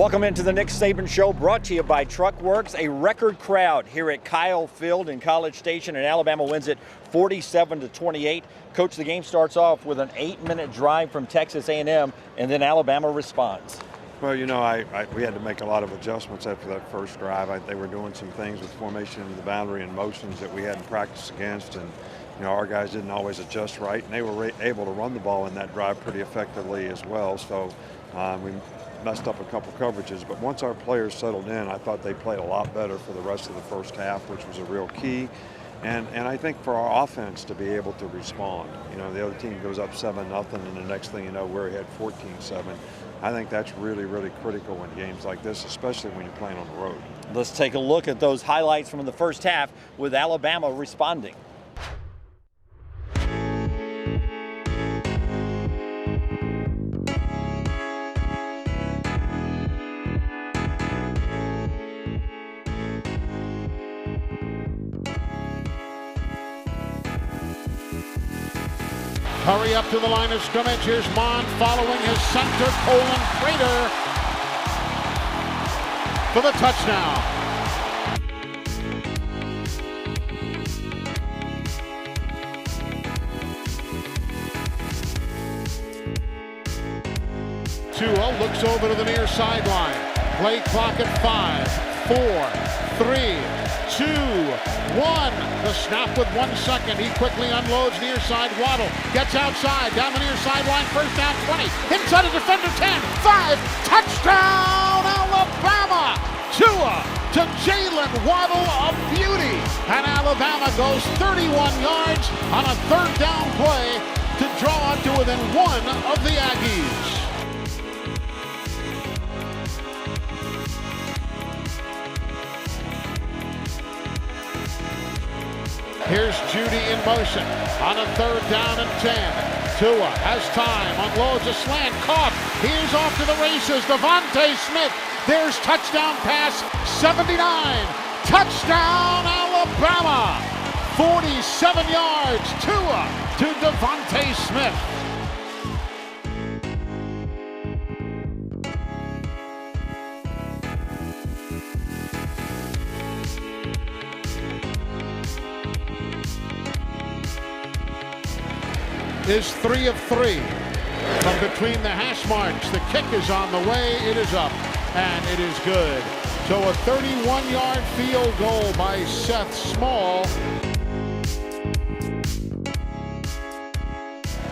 Welcome into the Nick Saban Show, brought to you by Truckworks. A record crowd here at Kyle Field in College Station, and Alabama wins it 47-28. Coach, the game starts off with an 8-minute drive from Texas A&M, and then Alabama responds. Well, you know, we had to make a lot of adjustments after that first drive. They were doing some things with formation in the boundary and motions that we hadn't practiced against, and you know, our guys didn't always adjust right, and they were able to run the ball in that drive pretty effectively as well. So we messed up a couple coverages, but once our players settled in, I thought they played a lot better for the rest of the first half, which was a real key. And I think for our offense to be able to respond, you know, the other team goes up 7-0, and the next thing you know, we're ahead 14-7. I think that's really, really critical in games like this, especially when you're playing on the road. Let's take a look at those highlights from the first half with Alabama responding. Hurry up to the line of scrimmage. Here's Mond following his center, Colin Prater, for the touchdown. Tua looks over to the near sideline. Play clock at 5, 4, 3, 2, 1. The snap with 1 second. He quickly unloads near side. Waddle gets outside, down the near sideline. First down 20. Inside a defender 10, 5. Touchdown Alabama! Tua to Jalen Waddle, a beauty. And Alabama goes 31 yards on a third down play to draw to within 1 of the Aggies. Here's Judy in motion on a third down and 10. Tua has time, unloads a slant, caught. He's off to the races. Devontae Smith. There's touchdown pass, 79. Touchdown Alabama. 47 yards. Tua to Devontae Smith. Is 3 of 3 from between the hash marks. The kick is on the way. It is up, and it is good. So a 31-yard field goal by Seth Small.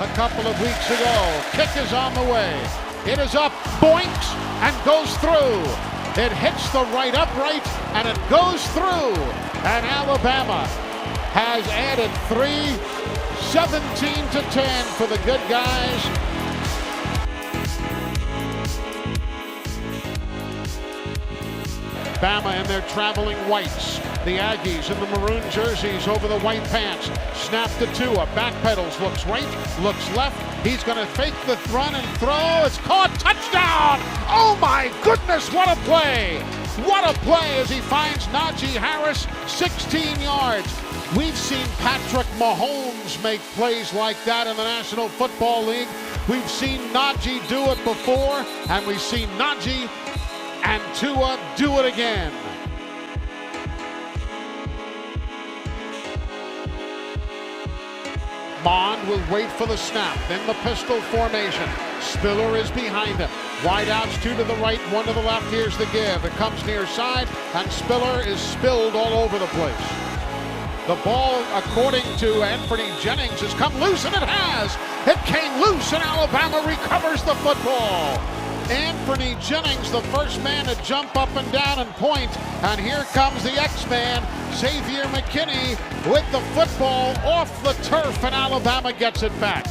A couple of weeks ago, kick is on the way. It is up, boinks, and goes through. It hits the right upright, and it goes through. And Alabama has added 3. 17-10 for the good guys. Bama in their traveling whites. The Aggies in the maroon jerseys over the white pants. Snap to Tua. Backpedals. Looks right. Looks left. He's going to fake the run and throw. It's caught. Touchdown! Oh my goodness, what a play! What a play as he finds Najee Harris, 16 yards. We've seen Patrick Mahomes make plays like that in the National Football League. We've seen Najee do it before, and we've seen Najee and Tua do it again. Mond will wait for the snap, then the pistol formation. Spiller is behind him. Wideouts, 2 to the right, 1 to the left. Here's the give. It comes near side, and Spiller is spilled all over the place. The ball, according to Anthony Jennings, has come loose, and it has. It came loose, and Alabama recovers the football. Anthony Jennings, the first man to jump up and down and point. And here comes the X-Man, Xavier McKinney, with the football off the turf, and Alabama gets it back.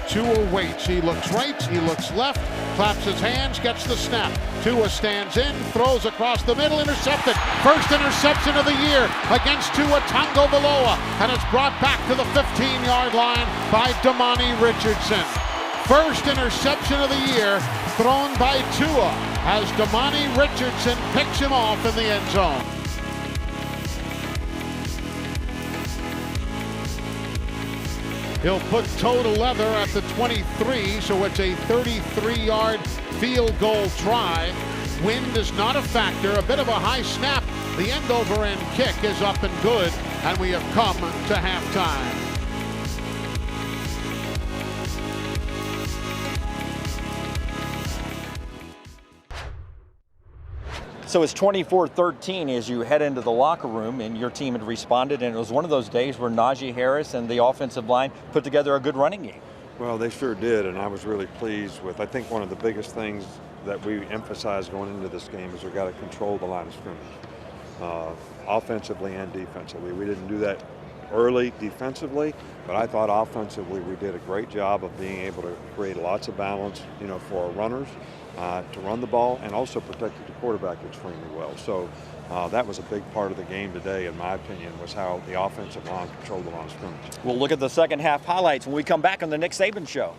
Tua waits. He looks right, he looks left, claps his hands, gets the snap. Tua stands in, throws across the middle, intercepted. First interception of the year against Tua Tagovailoa, and it's brought back to the 15-yard line by Damani Richardson. First interception of the year thrown by Tua as Damani Richardson picks him off in the end zone. He'll put toe to leather at the 23, so it's a 33-yard field goal try. Wind is not a factor. A bit of a high snap. The end over end kick is up and good, and we have come to halftime. So it's 24-13 as you head into the locker room, and your team had responded, and it was one of those days where Najee Harris and the offensive line put together a good running game. Well, they sure did, and I was really pleased with. I think one of the biggest things that we emphasized going into this game is we've got to control the line of scrimmage, offensively and defensively. We didn't do that early defensively, but I thought offensively we did a great job of being able to create lots of balance, for our runners to run the ball, and also protected the quarterback extremely well. So that was a big part of the game today, in my opinion, was how the offensive line controlled the line of scrimmage. We'll look at the second half highlights when we come back on the Nick Saban Show.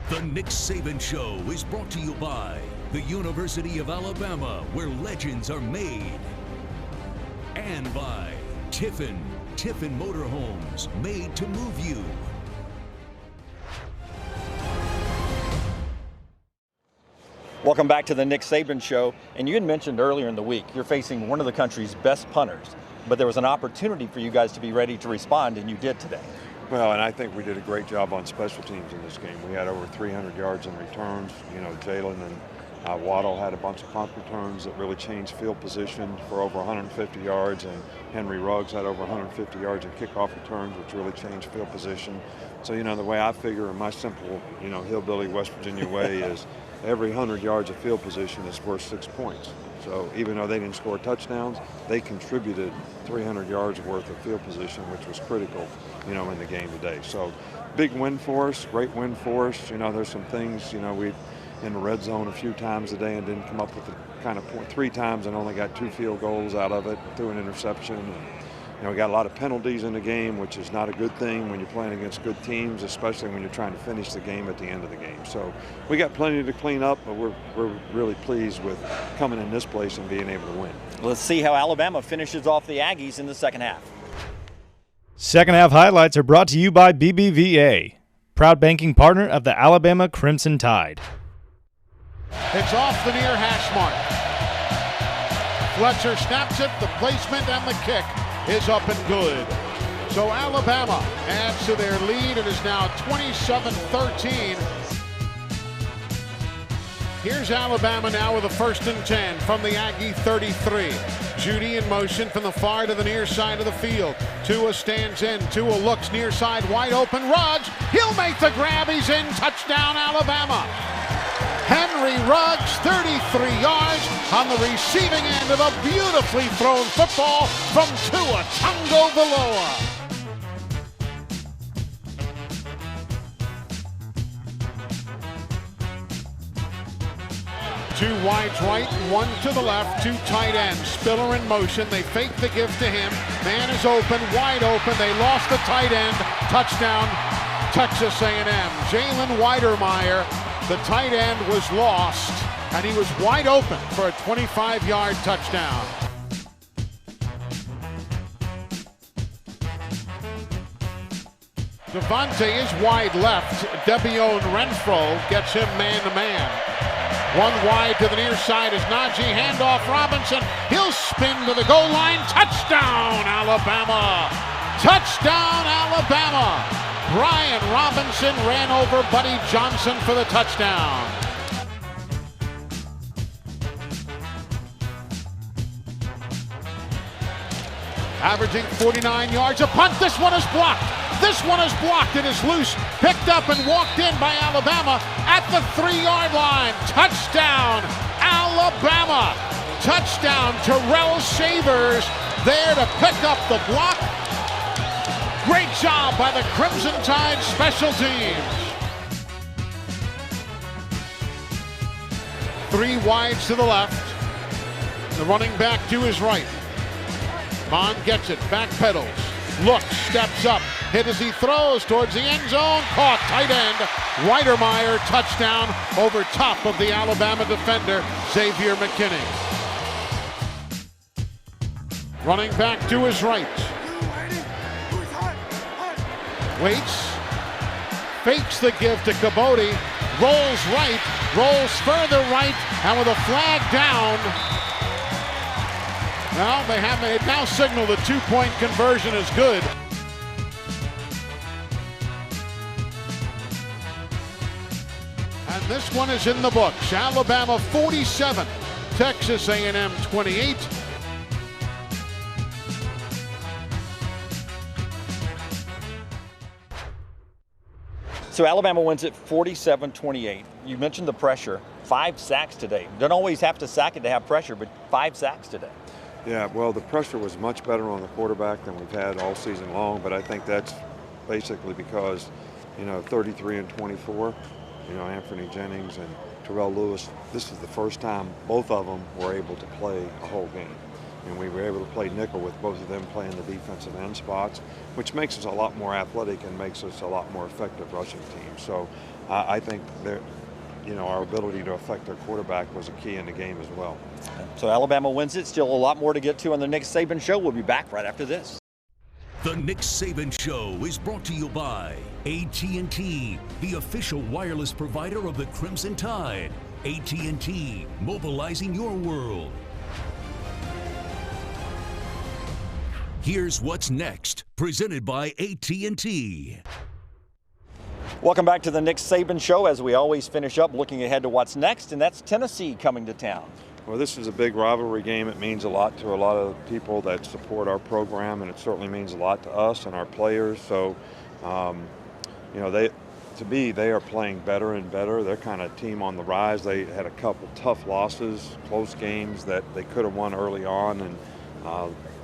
The Nick Saban Show is brought to you by the University of Alabama, where legends are made. And by Tiffin Motorhomes, made to move you. Welcome back to the Nick Saban Show. And you had mentioned earlier in the week, you're facing one of the country's best punters, but there was an opportunity for you guys to be ready to respond, and you did today. Well, and I think we did a great job on special teams in this game. We had over 300 yards in returns. Jalen and Waddle had a bunch of punt returns that really changed field position for over 150 yards, and Henry Ruggs had over 150 yards in kickoff returns, which really changed field position. So, the way I figure in my simple, hillbilly West Virginia way is every 100 yards of field position is worth 6 points. So even though they didn't score touchdowns, they contributed 300 yards worth of field position, which was critical, in the game today. So big win for us, great win for us. There's some things, we in the red zone a few times today and didn't come up with the kind of point 3 times and only got 2 field goals out of it, threw an interception. And, we got a lot of penalties in the game, which is not a good thing when you're playing against good teams, especially when you're trying to finish the game at the end of the game. So we got plenty to clean up, but we're really pleased with coming in this place and being able to win. Let's see how Alabama finishes off the Aggies in the second half. Second half highlights are brought to you by BBVA, proud banking partner of the Alabama Crimson Tide. It's off the near hash mark. Fletcher snaps it, the placement and the kick is up and good. So Alabama adds to their lead. It is now 27-13. Here's Alabama now with a 1st and 10 from the Aggie 33. Judy in motion from the far to the near side of the field. Tua stands in. Tua looks near side, wide open. Ruggs, he'll make the grab. He's in. Touchdown, Alabama. Henry Ruggs, 33 yards on the receiving end of a beautifully thrown football from Tua Tagovailoa. Two wides right, one to the left, 2 tight ends. Spiller in motion, they fake the give to him. Man is open, wide open, they lost the tight end. Touchdown, Texas A&M. Jalen Weidermeyer, the tight end, was lost, and he was wide open for a 25-yard touchdown. Devontae is wide left. Debione Renfro gets him man-to-man. One wide to the near side is Najee. Handoff Robinson. He'll spin to the goal line. Touchdown, Alabama! Touchdown, Alabama! Brian Robinson ran over Buddy Johnson for the touchdown. Averaging 49 yards. A punt. This one is blocked. This one is blocked. It is loose. Picked up and walked in by Alabama at the 3-yard line. Touchdown, Alabama. Touchdown, Terrell Shavers there to pick up the block. Great job by the Crimson Tide special teams. 3 wides to the left. The running back to his right. Bond gets it, back pedals, looks, steps up, hit as he throws towards the end zone, caught, tight end, Weidermeyer, touchdown over top of the Alabama defender, Xavier McKinney. Running back to his right. Waits, fakes the give to Cabote, rolls right, rolls further right, and with a flag down, well, they've now signaled the two-point conversion is good. And this one is in the books. Alabama 47, Texas A&M 28. So Alabama wins it 47-28. You mentioned the pressure. 5 sacks today. Don't always have to sack it to have pressure, but 5 sacks today. Yeah, well, the pressure was much better on the quarterback than we've had all season long, but I think that's basically because, 33 and 24, Anthony Jennings and Terrell Lewis, this is the first time both of them were able to play a whole game. And we were able to play nickel with both of them playing the defensive end spots, which makes us a lot more athletic and makes us a lot more effective rushing team. So I think that, our ability to affect their quarterback was a key in the game as well. So Alabama wins it. Still a lot more to get to on the Nick Saban Show. We'll be back right after this. The Nick Saban Show is brought to you by AT&T, the official wireless provider of the Crimson Tide. AT&T, mobilizing your world. Here's what's next, presented by AT&T. Welcome back to the Nick Saban Show. As we always finish up looking ahead to what's next, and that's Tennessee coming to town. Well, this is a big rivalry game. It means a lot to a lot of people that support our program, and it certainly means a lot to us and our players. So, they are playing better and better. They're kind of a team on the rise. They had a couple tough losses, close games that they could have won early on, and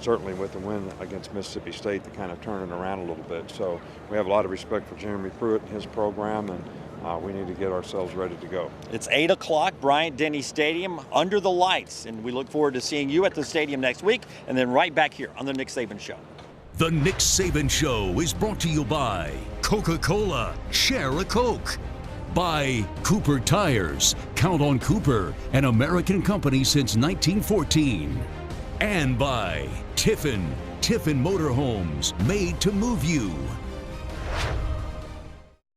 certainly with the win against Mississippi State, they kind of turned it around a little bit. So we have a lot of respect for Jeremy Pruitt and his program, and we need to get ourselves ready to go. It's 8 o'clock, Bryant-Denny Stadium, under the lights, and we look forward to seeing you at the stadium next week, and then right back here on the Nick Saban Show. The Nick Saban Show is brought to you by Coca-Cola, share a Coke. By Cooper Tires, count on Cooper, an American company since 1914. And by Tiffin Motorhomes, made to move you.